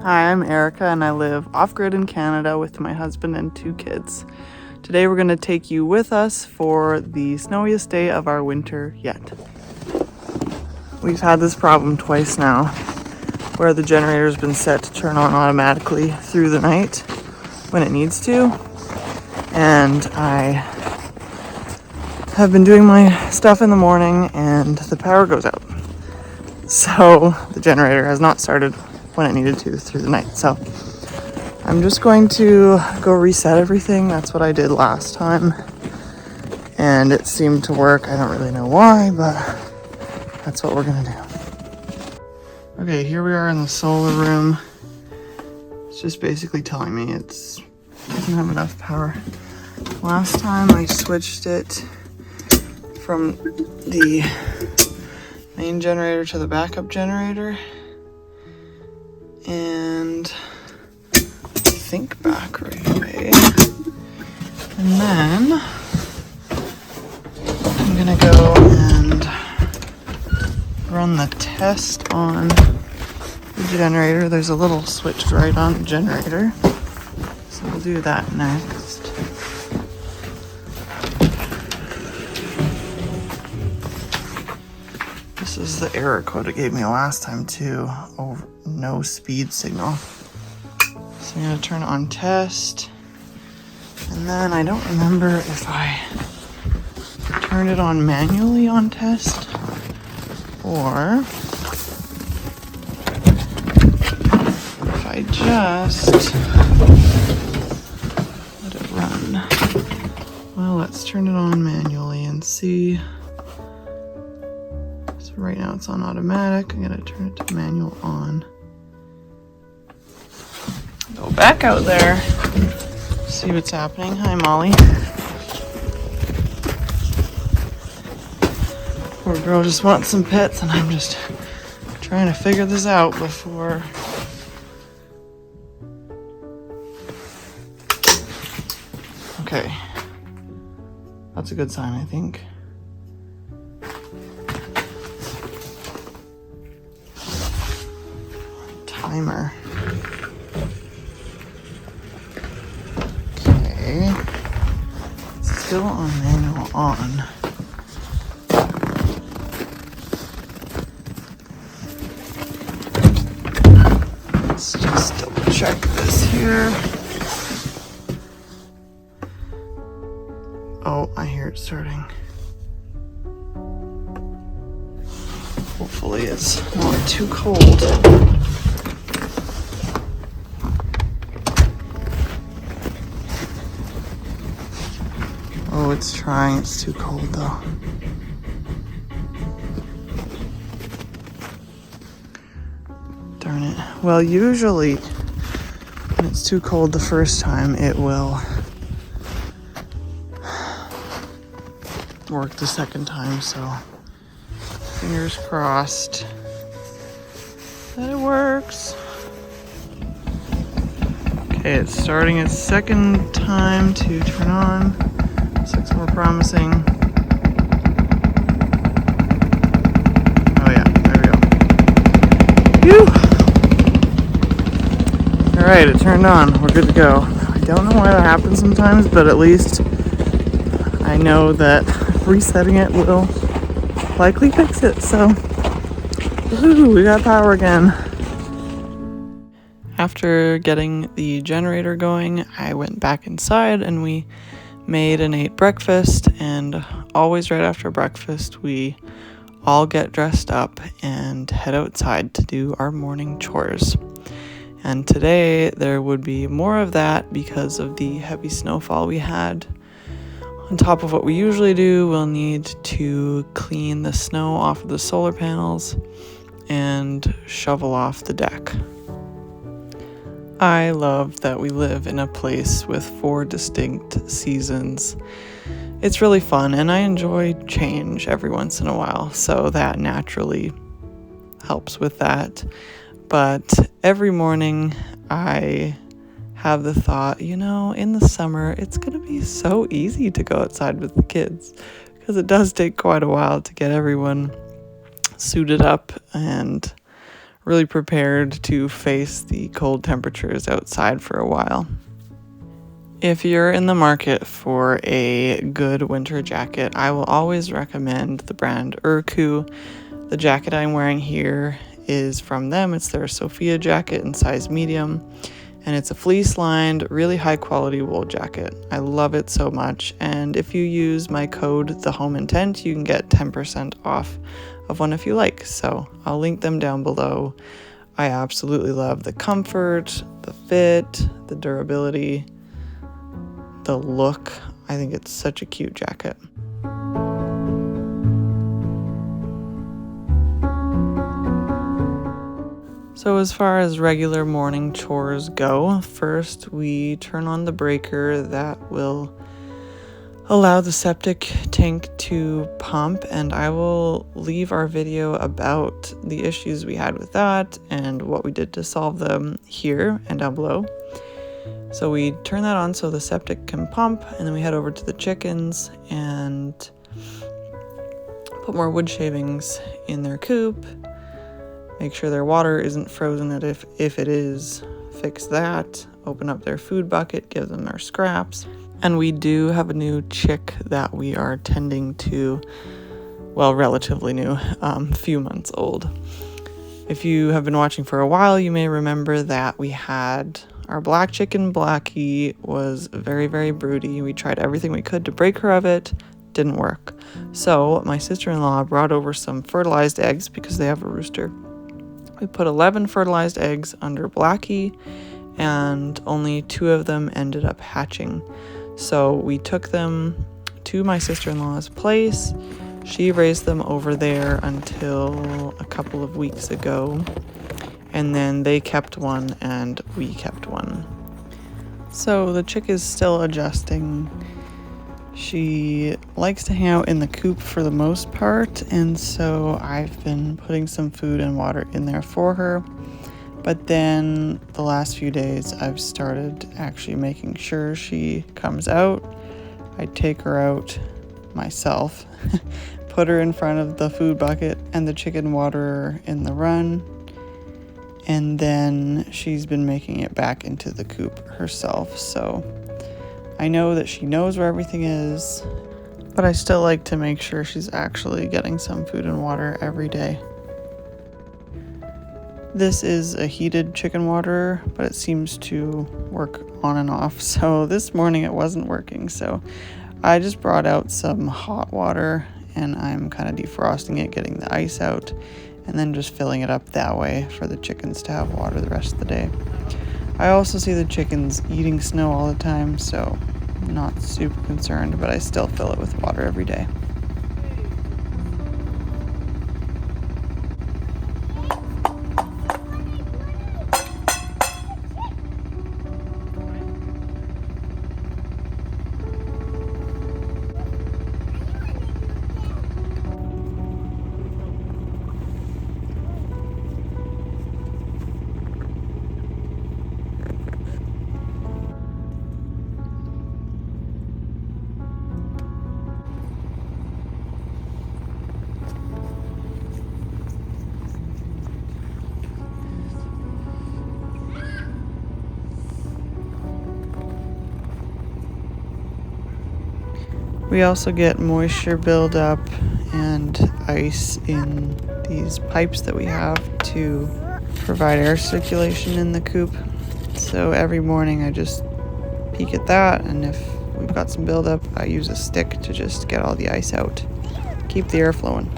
Hi, I'm Erica and I live off-grid in Canada with my husband and 2 kids. Today we're going to take you with us for the snowiest day of our winter yet. We've had this problem twice now, where the generator's been set to turn on automatically through the night when it needs to, and I have been doing my stuff in the morning and the power goes out. So the generator has not started when it needed to through the night. So I'm just going to go reset everything. That's what I did last time, and it seemed to work. I don't really know why, but that's what we're gonna do. Okay, here we are in the solar room. It's just basically telling me it doesn't have enough power. Last time I switched it from the main generator to the backup generator, and I think back right away. And then I'm gonna go and run the test on the generator. There's a little switch right on the generator, so we'll do that next. This is the error code it gave me last time too. Over no speed signal. So I'm gonna turn on test, and then I don't remember if I turned it on manually on test or if I just let it run. Well, let's turn it on manually and see. So right now it's on automatic. I'm gonna turn it to manual on. Go back out there, see what's happening. Hi, Molly. Poor girl just wants some pets, and I'm just trying to figure this out before. Okay, that's a good sign, I think. Timer. Okay, it's still on manual on. Let's just double check this here. Oh, I hear it starting. Hopefully it's not too cold. Oh, it's trying. It's too cold though. Darn it. Well, usually when it's too cold the first time, it will work the second time, so fingers crossed that it works. Okay, it's starting its second time to turn on. This looks more promising. Oh yeah, there we go. Phew! Alright, it turned on. We're good to go. I don't know why that happens sometimes, but at least I know that resetting it will likely fix it, so woohoo, we got power again. After getting the generator going, I went back inside and we made and ate breakfast, and always right after breakfast we all get dressed up and head outside to do our morning chores. And today there would be more of that because of the heavy snowfall we had. On top of what we usually do, we'll need to clean the snow off of the solar panels and shovel off the deck. I love that we live in a place with 4 distinct seasons. It's really fun, and I enjoy change every once in a while, so that naturally helps with that. But every morning I have the thought, in the summer it's going to be so easy to go outside with the kids, because it does take quite a while to get everyone suited up and really prepared to face the cold temperatures outside for a while. If you're in the market for a good winter jacket, I will always recommend the brand Urku. The jacket I'm wearing here is from them. It's their Sophia jacket in size medium, and it's a fleece-lined, really high-quality wool jacket. I love it so much, and if you use my code, TheHomeIntent, you can get 10% off of one if you like. So I'll link them down below. I absolutely love the comfort, the fit, the durability, the look. I think it's such a cute jacket. So as far as regular morning chores go, first we turn on the breaker that will allow the septic tank to pump, and I will leave our video about the issues we had with that and what we did to solve them here and down below. So we turn that on so the septic can pump, and then we head over to the chickens and put more wood shavings in their coop. Make sure their water isn't frozen, and if it is, fix that. Open up their food bucket, give them their scraps. And we do have a new chick that we are tending to, well, relatively new, few months old. If you have been watching for a while, you may remember that we had our black chicken, Blackie, was very, very broody. We tried everything we could to break her of it. Didn't work. So my sister-in-law brought over some fertilized eggs because they have a rooster. We put 11 fertilized eggs under Blackie, and only 2 of them ended up hatching. So we took them to my sister-in-law's place. She raised them over there until a couple of weeks ago, and then they kept one and we kept one. So the chick is still adjusting. She likes to hang out in the coop for the most part, and so I've been putting some food and water in there for her. But then the last few days I've started actually making sure she comes out. I take her out myself, put her in front of the food bucket and the chicken water in the run, and then she's been making it back into the coop herself. So I know that she knows where everything is, but I still like to make sure she's actually getting some food and water every day. This is a heated chicken water, but it seems to work on and off. So this morning it wasn't working. So I just brought out some hot water and I'm kind of defrosting it, getting the ice out, and then just filling it up that way for the chickens to have water the rest of the day. I also see the chickens eating snow all the time, so I'm not super concerned, but I still fill it with water every day. We also get moisture buildup and ice in these pipes that we have to provide air circulation in the coop. So every morning I just peek at that, and if we've got some buildup, I use a stick to just get all the ice out, keep the air flowing.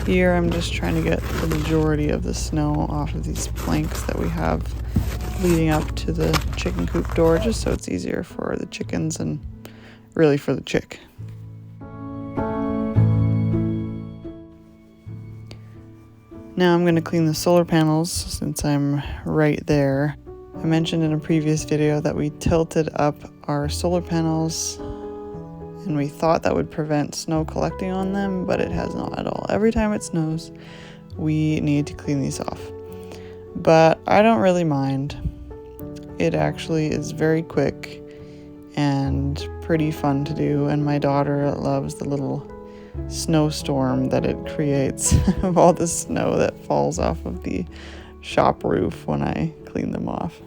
Here I'm just trying to get the majority of the snow off of these planks that we have leading up to the chicken coop door, just so it's easier for the chickens and really for the chick. Now I'm going to clean the solar panels since I'm right there. I mentioned in a previous video that we tilted up our solar panels and we thought that would prevent snow collecting on them, but it has not at all. Every time it snows, we need to clean these off. but I don't really mind. It actually is very quick and pretty fun to do, and my daughter loves the little snowstorm that it creates of all the snow that falls off of the shop roof when I clean them off.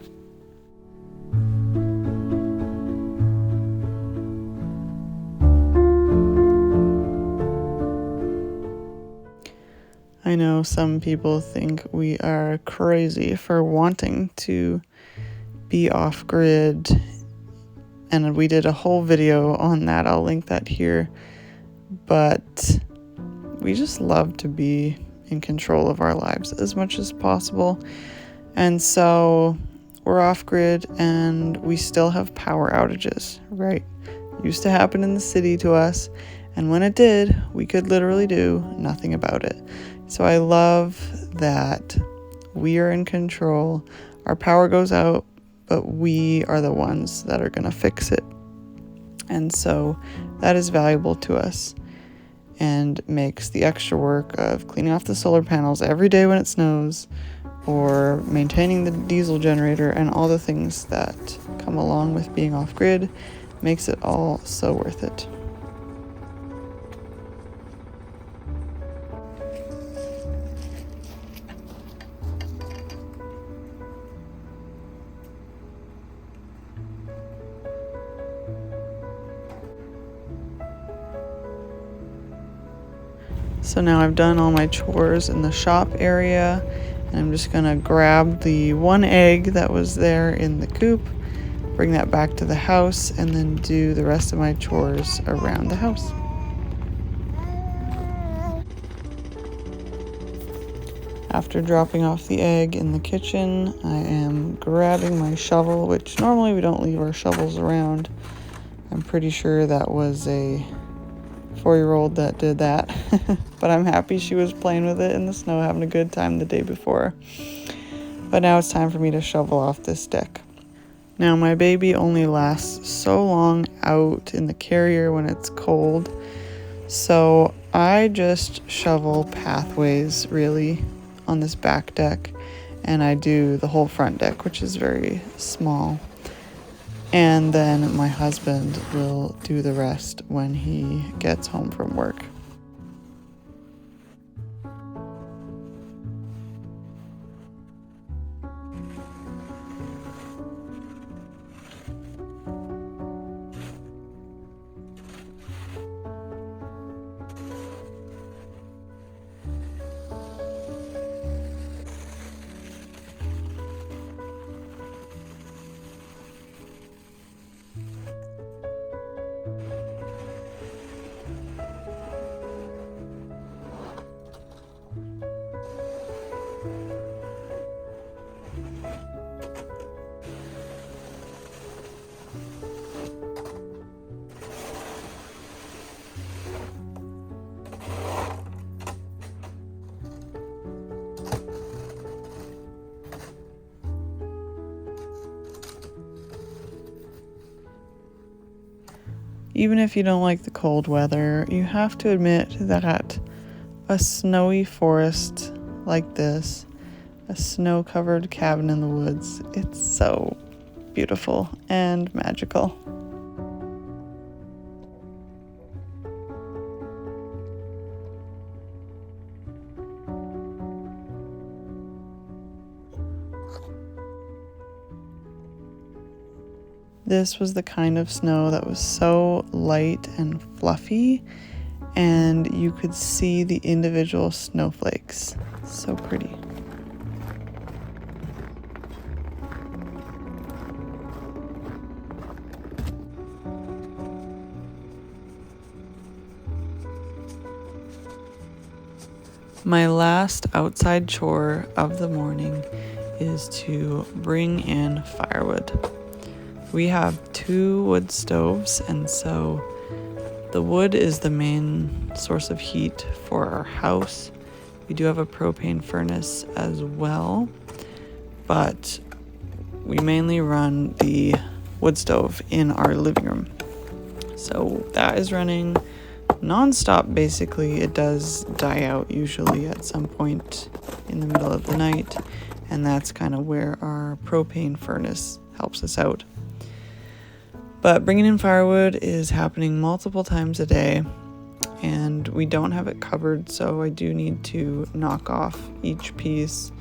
I know some people think we are crazy for wanting to be off-grid, and we did a whole video on that. I'll link that here. But we just love to be in control of our lives as much as possible. And so we're off-grid and we still have power outages, right? Used to happen in the city to us. And when it did, we could literally do nothing about it. So I love that we are in control. Our power goes out, but we are the ones that are going to fix it. And so that is valuable to us and makes the extra work of cleaning off the solar panels every day when it snows, or maintaining the diesel generator and all the things that come along with being off-grid, makes it all so worth it. So now I've done all my chores in the shop area, and I'm just gonna grab the one egg that was there in the coop, bring that back to the house, and then do the rest of my chores around the house. After dropping off the egg in the kitchen, I am grabbing my shovel, which normally we don't leave our shovels around. I'm pretty sure that was a 4-year-old that did that, but I'm happy she was playing with it in the snow, having a good time the day before. But now it's time for me to shovel off this deck. Now my baby only lasts so long out in the carrier when it's cold, so I just shovel pathways really on this back deck, and I do the whole front deck, which is very small. And then my husband will do the rest when he gets home from work. Even if you don't like the cold weather, you have to admit that a snowy forest like this, a snow-covered cabin in the woods, it's so beautiful and magical. This was the kind of snow that was so light and fluffy, and you could see the individual snowflakes. So pretty. My last outside chore of the morning is to bring in firewood. We have 2 wood stoves, and so the wood is the main source of heat for our house. We do have a propane furnace as well, but we mainly run the wood stove in our living room. So that is running non-stop basically. It does die out usually at some point in the middle of the night, and that's kind of where our propane furnace helps us out. But bringing in firewood is happening multiple times a day, and we don't have it covered, so I do need to knock off each piece,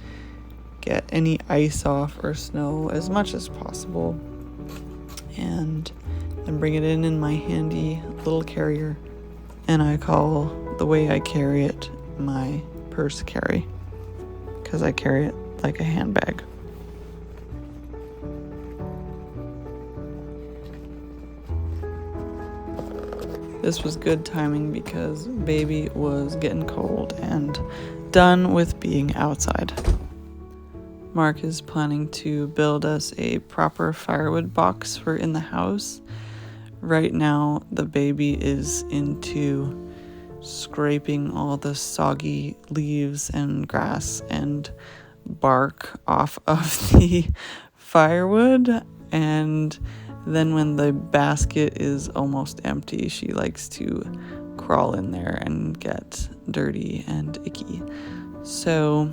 get any ice off or snow as much as possible, and then bring it in my handy little carrier. And I call the way I carry it my purse carry, because I carry it like a handbag. This was good timing because baby was getting cold and done with being outside. Mark is planning to build us a proper firewood box for in the house. Right now, the baby is into scraping all the soggy leaves and grass and bark off of the firewood, and then when the basket is almost empty, she likes to crawl in there and get dirty and icky. So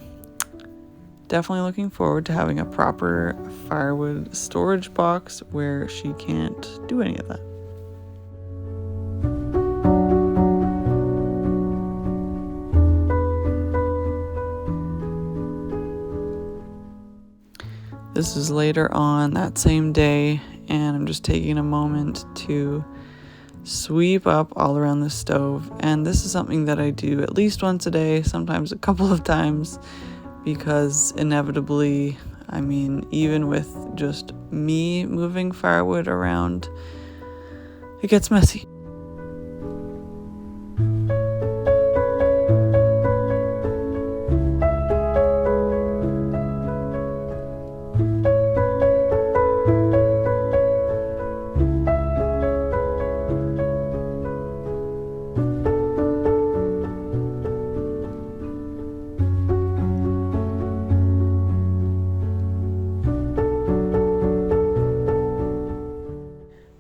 definitely looking forward to having a proper firewood storage box where she can't do any of that. This is later on that same day, and I'm just taking a moment to sweep up all around the stove. And this is something that I do at least once a day, sometimes a couple of times, because inevitably, even with just me moving firewood around, it gets messy.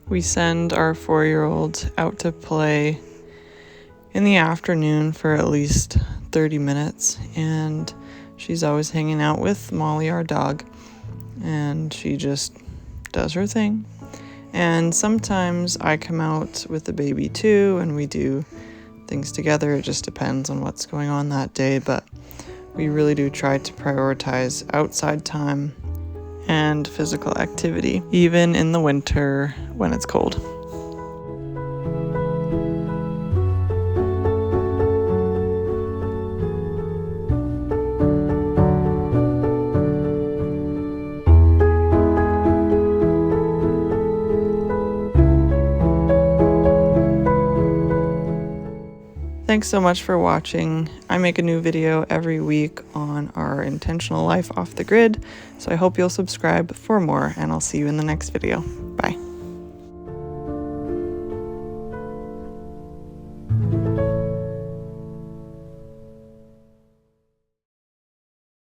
We send our 4-year-old out to play in the afternoon for at least 30 minutes, and she's always hanging out with Molly, our dog, and she just does her thing. And sometimes I come out with the baby too, and we do things together. It just depends on what's going on that day, but we really do try to prioritize outside time and physical activity, even in the winter when it's cold. Thanks so much for watching. I make a new video every week on our intentional life off the grid, so I hope you'll subscribe for more, and I'll see you in the next video. Bye.